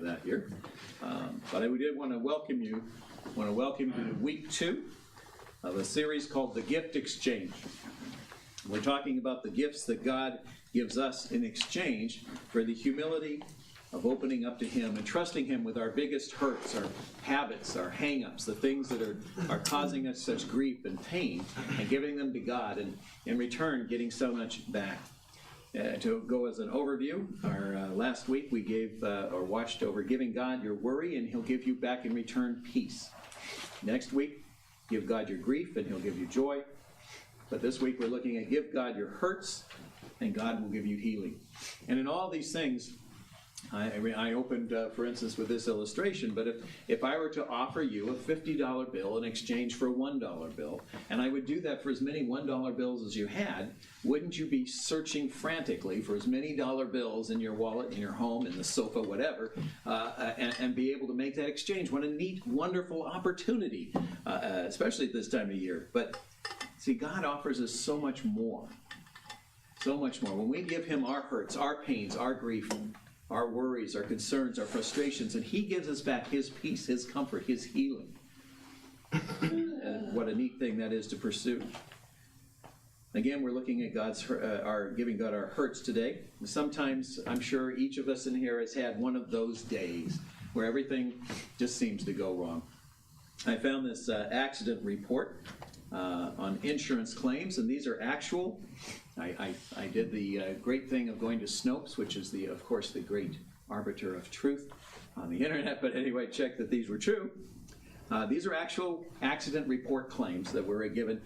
that here. But I did want to welcome you. To week 2 of a series called The Gift Exchange. We're talking about the gifts that God gives us in exchange for the humility of opening up to Him and trusting Him with our biggest hurts, our habits, our hang-ups, the things that are causing us such grief and pain, and giving them to God, and in return getting so much back. To go as an overview, our last week we watched over giving God your worry, and He'll give you back in return peace. Next week, give God your grief, and He'll give you joy. But this week we're looking at give God your hurts, and God will give you healing. And in all these things, I opened, for instance, with this illustration, but if I were to offer you a $50 bill in exchange for a $1 bill, and I would do that for as many $1 bills as you had, wouldn't you be searching frantically for as many dollar bills in your wallet, in your home, in the sofa, whatever, and be able to make that exchange? What a neat, wonderful opportunity, especially at this time of year. But see, God offers us so much more. So much more. When we give Him our hurts, our pains, our grief, our worries, our concerns, our frustrations, and He gives us back His peace, His comfort, His healing. And what a neat thing that is to pursue. Again, we're looking at giving God our hurts today. Sometimes, I'm sure each of us in here has had one of those days where everything just seems to go wrong. I found this accident report on insurance claims, and these are actual. I did the great thing of going to Snopes, which is, of course, the great arbiter of truth on the internet, but anyway, check that these were true. These are actual accident report claims that were given.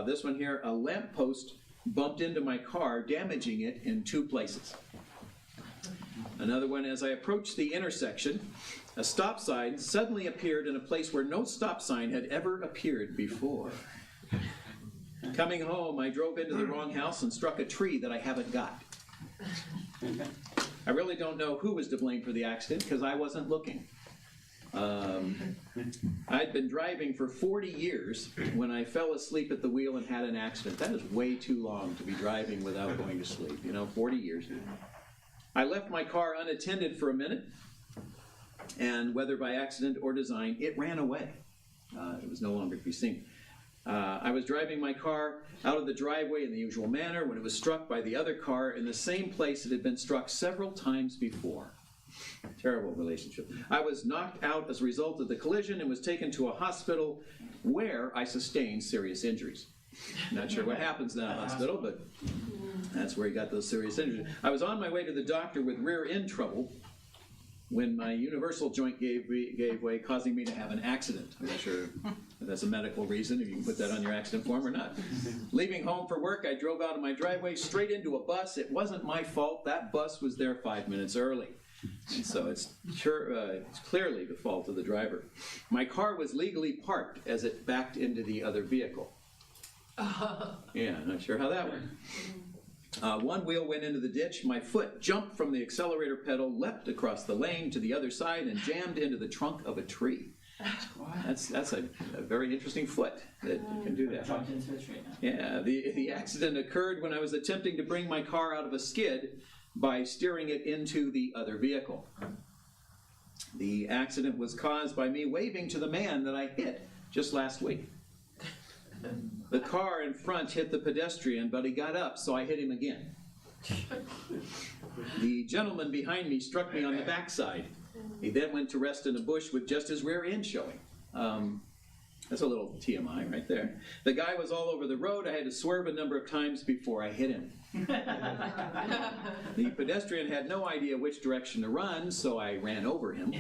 This one here, a lamppost bumped into my car, damaging it in 2 places. Another one, as I approached the intersection, a stop sign suddenly appeared in a place where no stop sign had ever appeared before. Coming home, I drove into the wrong house and struck a tree that I haven't got. I really don't know who was to blame for the accident because I wasn't looking. I'd been driving for 40 years when I fell asleep at the wheel and had an accident. That is way too long to be driving without going to sleep, 40 years. I left my car unattended for a minute, and whether by accident or design, it ran away. It was no longer to be seen. I was driving my car out of the driveway in the usual manner when it was struck by the other car in the same place it had been struck several times before. Terrible relationship. I was knocked out as a result of the collision and was taken to a hospital where I sustained serious injuries. Not sure what happens in that hospital, but that's where he got those serious injuries. I was on my way to the doctor with rear end trouble when my universal joint gave way, causing me to have an accident. I'm not sure if that's a medical reason, if you can put that on your accident form or not. Leaving home for work, I drove out of my driveway straight into a bus. It wasn't my fault. That bus was there 5 minutes early. And so it's clearly the fault of the driver. My car was legally parked as it backed into the other vehicle. Yeah, not sure how that went. One wheel went into the ditch. My foot jumped from the accelerator pedal, leapt across the lane to the other side, and jammed into the trunk of a tree. That's a very interesting foot that can do that. Jumped into a tree. Yeah, the accident occurred when I was attempting to bring my car out of a skid by steering it into the other vehicle. The accident was caused by me waving to the man that I hit just last week. The car in front hit the pedestrian, but he got up, so I hit him again. The gentleman behind me struck me on the backside. He then went to rest in a bush with just his rear end showing. That's a little TMI right there. The guy was all over the road. I had to swerve a number of times before I hit him. The pedestrian had no idea which direction to run, so I ran over him.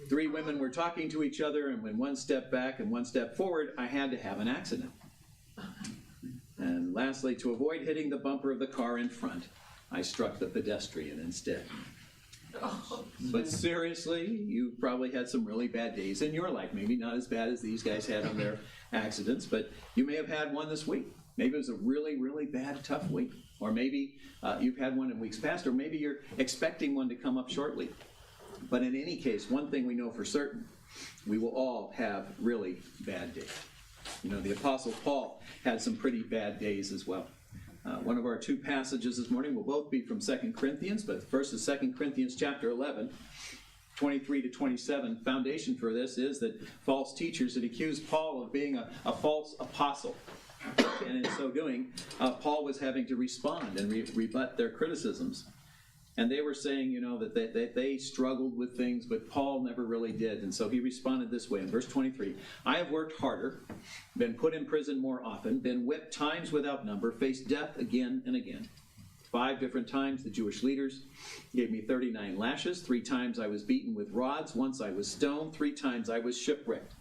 3 women were talking to each other, and when one stepped back and one stepped forward, I had to have an accident. And lastly, to avoid hitting the bumper of the car in front, I struck the pedestrian instead. But seriously, you probably had some really bad days in your life. Maybe not as bad as these guys had on their accidents, but you may have had one this week. Maybe it was a really, really bad, tough week. Or maybe you've had one in weeks past, or maybe you're expecting one to come up shortly. But in any case, one thing we know for certain, we will all have really bad days. The Apostle Paul had some pretty bad days as well. One of our two passages this morning will both be from 2 Corinthians, but first is 2 Corinthians chapter 11, 23 to 27. Foundation for this is that false teachers had accused Paul of being a false apostle. And in so doing, Paul was having to respond and rebut their criticisms. And they were saying, that they struggled with things, but Paul never really did. And so he responded this way in verse 23. I have worked harder, been put in prison more often, been whipped times without number, faced death again and again. 5 different times the Jewish leaders gave me 39 lashes. 3 times I was beaten with rods. Once I was stoned. 3 times I was shipwrecked.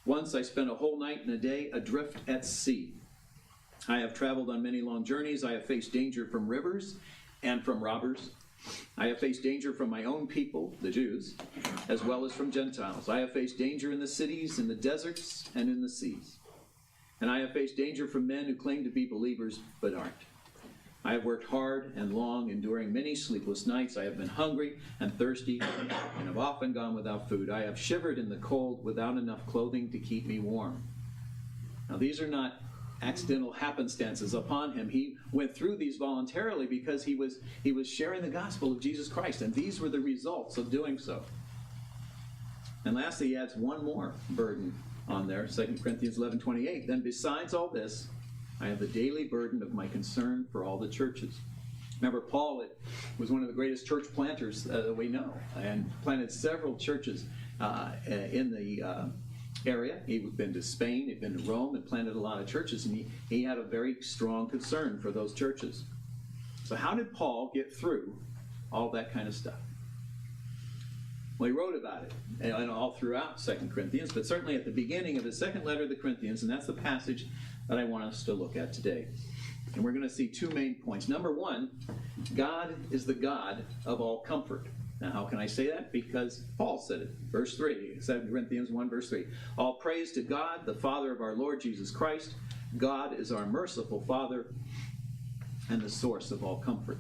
Once I spent a whole night and a day adrift at sea. I have traveled on many long journeys. I have faced danger from rivers and from robbers. I have faced danger from my own people, the Jews, as well as from Gentiles. I have faced danger in the cities, in the deserts, and in the seas. And I have faced danger from men who claim to be believers but aren't. I have worked hard and long, enduring many sleepless nights. I have been hungry and thirsty, and have often gone without food. I have shivered in the cold without enough clothing to keep me warm. Now, these are not accidental happenstances upon him. He went through these voluntarily because he was sharing the gospel of Jesus Christ, and these were the results of doing so. And lastly, he adds one more burden on there, 2 Corinthians 11:28. Then besides all this, I have the daily burden of my concern for all the churches. Remember, Paul was one of the greatest church planters that we know, and planted several churches in the area. He'd been to Spain, he'd been to Rome, and planted a lot of churches, and he had a very strong concern for those churches. So how did Paul get through all that kind of stuff? Well, he wrote about it, and all throughout 2 Corinthians, but certainly at the beginning of his second letter to the Corinthians, and that's the passage that I want us to look at today. And we're going to see 2 main points. Number 1, God is the God of all comfort. Now, how can I say that? Because Paul said it. Verse 3, 2 Corinthians 1, verse 3. All praise to God, the Father of our Lord Jesus Christ. God is our merciful Father and the source of all comfort.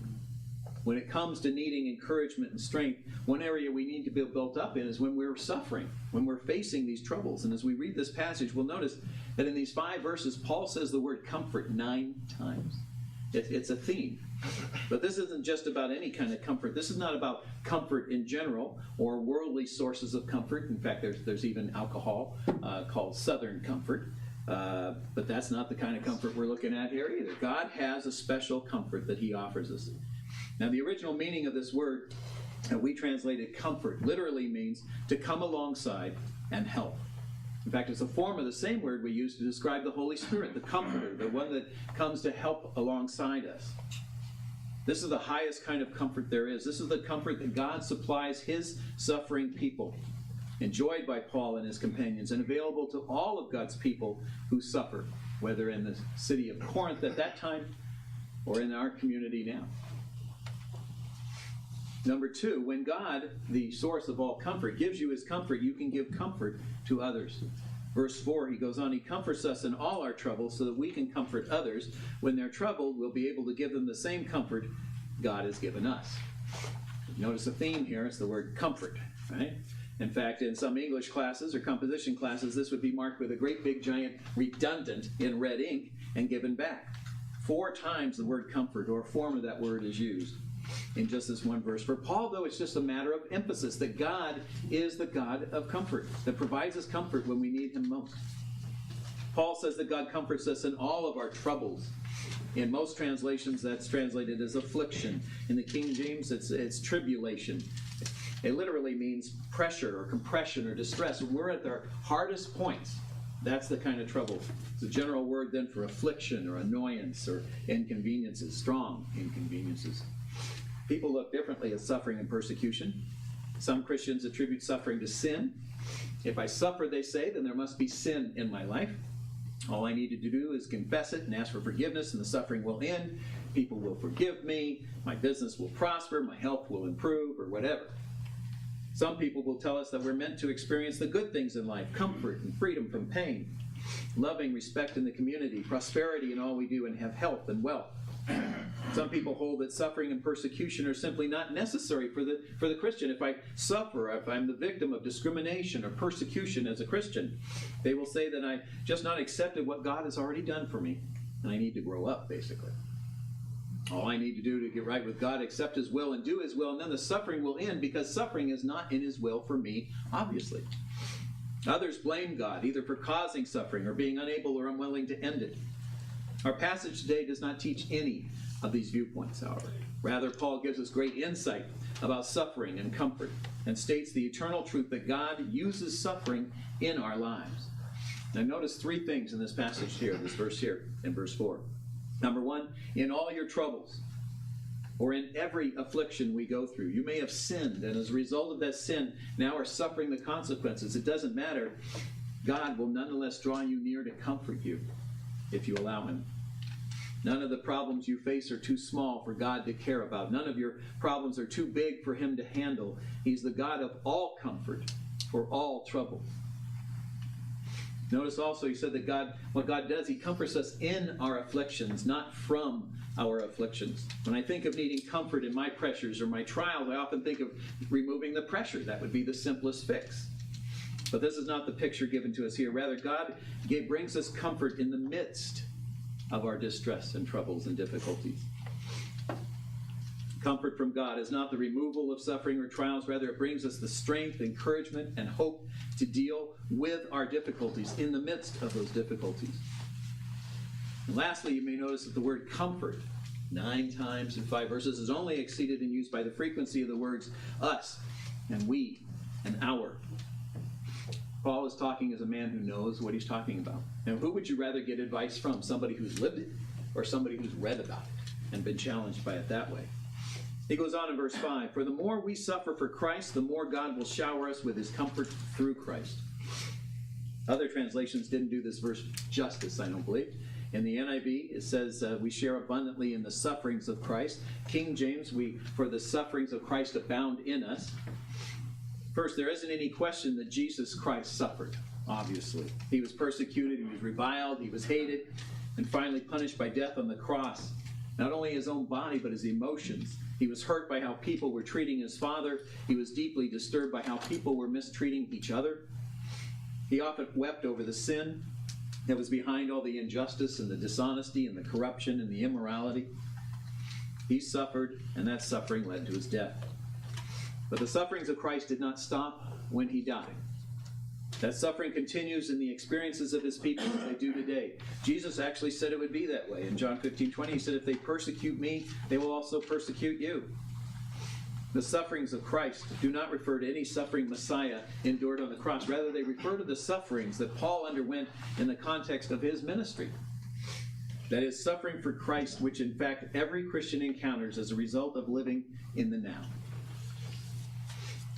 When it comes to needing encouragement and strength, one area we need to be built up in is when we're suffering, when we're facing these troubles. And as we read this passage, we'll notice that in these 5 verses, Paul says the word comfort 9 times. It's a theme. But this isn't just about any kind of comfort. This is not about comfort in general or worldly sources of comfort. In fact, there's even alcohol called Southern comfort. But that's not the kind of comfort we're looking at here either. God has a special comfort that he offers us. Now, the original meaning of this word that we translated comfort literally means to come alongside and help. In fact, it's a form of the same word we use to describe the Holy Spirit, the Comforter, the one that comes to help alongside us. This is the highest kind of comfort there is. This is the comfort that God supplies his suffering people, enjoyed by Paul and his companions, and available to all of God's people who suffer, whether in the city of Corinth at that time or in our community now. Number 2, when God, the source of all comfort, gives you his comfort, you can give comfort to others. Verse 4, he goes on, he comforts us in all our troubles so that we can comfort others. When they're troubled, we'll be able to give them the same comfort God has given us. Notice a theme here, it's the word comfort, right? In fact, in some English classes or composition classes, this would be marked with a great big giant redundant in red ink and given back. 4 times the word comfort or form of that word is used in just this one verse. For Paul, though, it's just a matter of emphasis that God is the God of comfort, that provides us comfort when we need him most. Paul says that God comforts us in all of our troubles. In most translations, that's translated as affliction. In the King James, it's tribulation. It literally means pressure or compression or distress. When we're at our hardest points, that's the kind of trouble. It's a general word then for affliction or annoyance or inconveniences, strong inconveniences. People look differently at suffering and persecution. Some Christians attribute suffering to sin. If I suffer, they say, then there must be sin in my life. All I needed to do is confess it and ask for forgiveness, and the suffering will end. People will forgive me. My business will prosper. My health will improve, or whatever. Some people will tell us that we're meant to experience the good things in life, comfort and freedom from pain, loving respect in the community, prosperity in all we do, and have health and wealth. Some people hold that suffering and persecution are simply not necessary for the Christian. If I suffer, if I'm the victim of discrimination or persecution as a Christian, they will say that I just not accepted what God has already done for me, and I need to grow up, basically. All I need to do to get right with God, accept His will and do His will, and then the suffering will end, because suffering is not in His will for me, obviously. Others blame God, either for causing suffering or being unable or unwilling to end it. Our passage today does not teach any of these viewpoints, however. Rather, Paul gives us great insight about suffering and comfort, and states the eternal truth that God uses suffering in our lives. Now notice three things in this passage here, this verse here, in verse 4. Number one, in all your troubles, or in every affliction we go through, you may have sinned, and as a result of that sin, now are suffering the consequences. It doesn't matter. God will nonetheless draw you near to comfort you if you allow Him. None of the problems you face are too small for God to care about. None of your problems are too big for Him to handle. He's the God of all comfort for all trouble. Notice also he said that what God does, He comforts us in our afflictions, not from our afflictions. When I think of needing comfort in my pressures or my trials, I often think of removing the pressure. That would be the simplest fix. But this is not the picture given to us here. Rather, God brings us comfort in the midst of our distress and troubles and difficulties. Comfort from God is not the removal of suffering or trials. Rather, it brings us the strength, encouragement, and hope to deal with our difficulties in the midst of those difficulties. And lastly, you may notice that the word comfort, 9 times in 5 verses, is only exceeded in use by the frequency of the words us and we and our. Paul is talking as a man who knows what he's talking about. Now, who would you rather get advice from? Somebody who's lived it or somebody who's read about it and been challenged by it that way? He goes on in verse 5, for the more we suffer for Christ, the more God will shower us with His comfort through Christ. Other translations didn't do this verse justice, I don't believe. In the NIV, it says we share abundantly in the sufferings of Christ. King James, for the sufferings of Christ abound in us. First, there isn't any question that Jesus Christ suffered, obviously. He was persecuted, He was reviled, He was hated, and finally punished by death on the cross. Not only His own body, but His emotions. He was hurt by how people were treating His Father. He was deeply disturbed by how people were mistreating each other. He often wept over the sin that was behind all the injustice and the dishonesty and the corruption and the immorality. He suffered, and that suffering led to His death. But the sufferings of Christ did not stop when He died. That suffering continues in the experiences of His people as they do today. Jesus actually said it would be that way. In John 15:20, He said, if they persecute me, they will also persecute you. The sufferings of Christ do not refer to any suffering Messiah endured on the cross. Rather, they refer to the sufferings that Paul underwent in the context of his ministry. That is, suffering for Christ, which in fact every Christian encounters as a result of living in the now.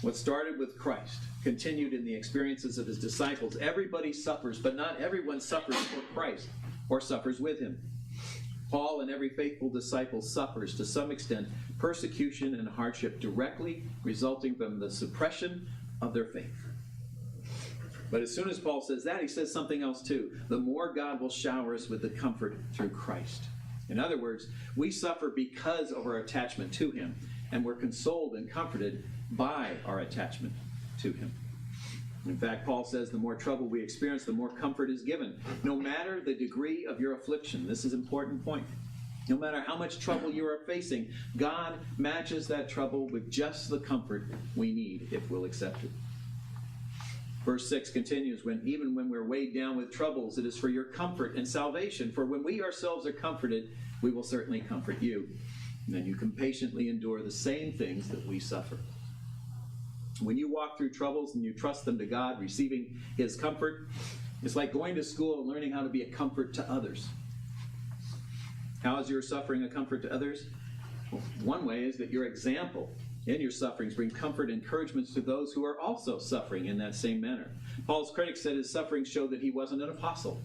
What started with Christ continued in the experiences of His disciples. Everybody suffers, but not everyone suffers for Christ or suffers with Him. Paul and every faithful disciple suffers, to some extent, persecution and hardship directly resulting from the suppression of their faith. But as soon as Paul says that, he says something else too. The more God will shower us with the comfort through Christ. In other words, we suffer because of our attachment to Him, and we're consoled and comforted by our attachment to Him. In fact, Paul says the more trouble we experience, the more comfort is given. No matter the degree of your affliction, this is an important point. No matter how much trouble you are facing, God matches that trouble with just the comfort we need if we'll accept it. Verse 6 continues, even when we're weighed down with troubles, it is for your comfort and salvation. For when we ourselves are comforted, we will certainly comfort you. And then you can patiently endure the same things that we suffer. When you walk through troubles and you trust them to God, receiving His comfort, it's like going to school and learning how to be a comfort to others. How is your suffering a comfort to others? Well, one way is that your example in your sufferings bring comfort and encouragement to those who are also suffering in that same manner. Paul's critics said his suffering showed that he wasn't an apostle.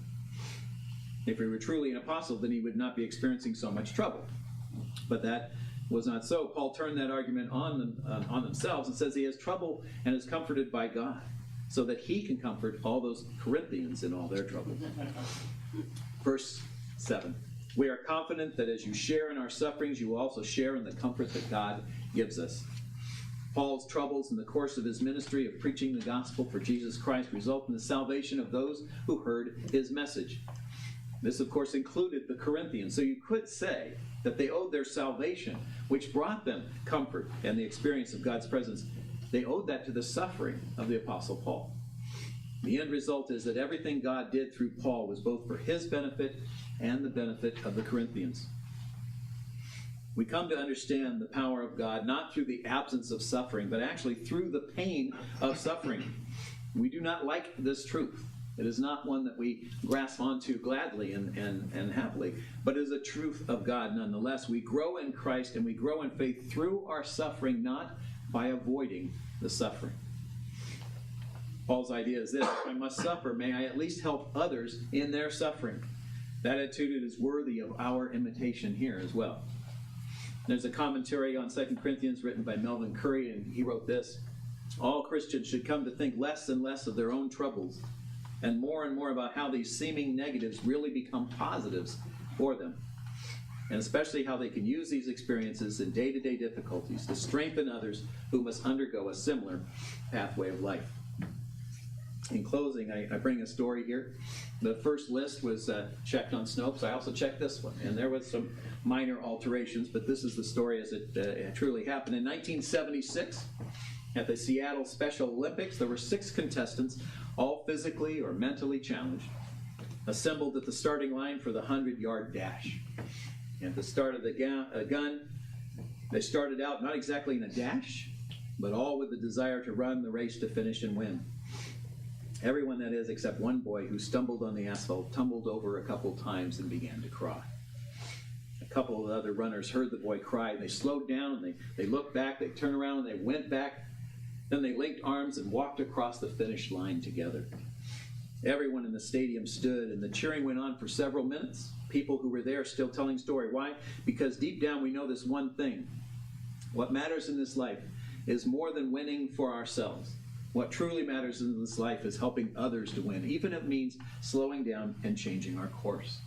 If he were truly an apostle, then he would not be experiencing so much trouble. But that was not so. Paul turned that argument on themselves and says he has trouble and is comforted by God so that he can comfort all those Corinthians in all their trouble. Verse 7. We are confident that as you share in our sufferings, you will also share in the comfort that God gives us. Paul's troubles in the course of his ministry of preaching the gospel for Jesus Christ result in the salvation of those who heard his message. This, of course, included the Corinthians. So you could say that they owed their salvation, which brought them comfort and the experience of God's presence, they owed that to the suffering of the Apostle Paul. The end result is that everything God did through Paul was both for his benefit and the benefit of the Corinthians. We come to understand the power of God not through the absence of suffering, but actually through the pain of suffering. We do not like this truth. It is not one that we grasp onto gladly and happily, but it is a truth of God nonetheless. We grow in Christ and we grow in faith through our suffering, not by avoiding the suffering. Paul's idea is this: if I must suffer, may I at least help others in their suffering. That attitude is worthy of our imitation here as well. There's a commentary on 2 Corinthians written by Melvin Curry, and he wrote this: all Christians should come to think less and less of their own troubles and more about how these seeming negatives really become positives for them, and especially how they can use these experiences in day-to-day difficulties to strengthen others who must undergo a similar pathway of life. In closing, I bring a story here. The first list was checked on Snopes. I also checked this one, and there was some minor alterations, but this is the story as it truly happened. In 1976, at the Seattle Special Olympics, there were 6 contestants, all physically or mentally challenged, assembled at the starting line for the 100-yard dash. And at the start of the gun, they started out not exactly in a dash, but all with the desire to run the race to finish and win. Everyone, that is, except one boy who stumbled on the asphalt, tumbled over a couple times and began to cry. A couple of the other runners heard the boy cry, and they slowed down, and they looked back, they turned around, and they went back. Then they linked arms and walked across the finish line together. Everyone in the stadium stood, and the cheering went on for several minutes. People who were there still telling story. Why? Because deep down we know this one thing. What matters in this life is more than winning for ourselves. What truly matters in this life is helping others to win, even if it means slowing down and changing our course.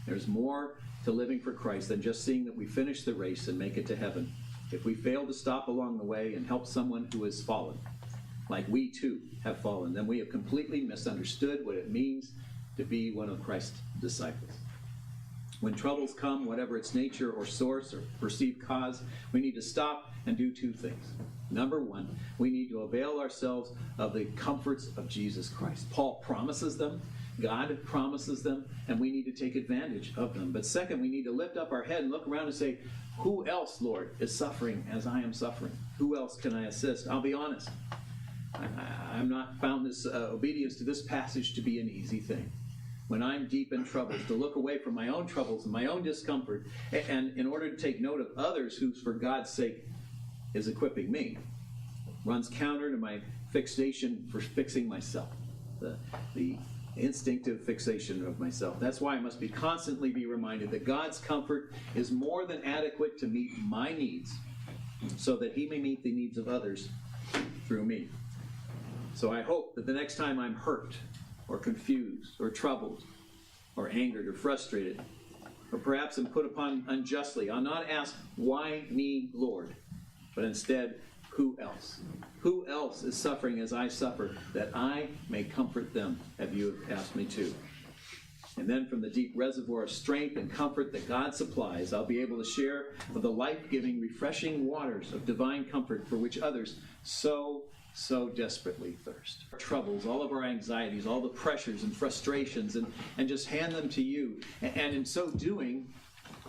There's more to living for Christ than just seeing that we finish the race and make it to heaven. If we fail to stop along the way and help someone who has fallen, like we too have fallen, then we have completely misunderstood what it means to be one of Christ's disciples. When troubles come, whatever its nature or source or perceived cause, we need to stop and do 2 things. Number 1, we need to avail ourselves of the comforts of Jesus Christ. Paul promises them, God promises them, and we need to take advantage of them. But second, we need to lift up our head and look around and say, who else, Lord, is suffering as I am suffering? Who else can I assist? I'll be honest. I've not found this obedience to this passage to be an easy thing. When I'm deep in troubles, to look away from my own troubles and my own discomfort, and in order to take note of others who, for God's sake, is equipping me, runs counter to my fixation for fixing myself, the instinctive fixation of myself. That's why I must constantly be reminded that God's comfort is more than adequate to meet my needs, so that He may meet the needs of others through me. So I hope that the next time I'm hurt, or confused, or troubled, or angered, or frustrated, or perhaps am put upon unjustly, I'll not ask, why me, Lord? But instead, who else? Who else is suffering as I suffer, that I may comfort them, as you have asked me to? And then from the deep reservoir of strength and comfort that God supplies, I'll be able to share of the life-giving, refreshing waters of divine comfort for which others so desperately thirst. Our troubles, all of our anxieties, all the pressures and frustrations, and just hand them to you. And in so doing,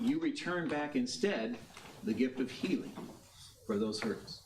you return back instead the gift of healing for those hurts.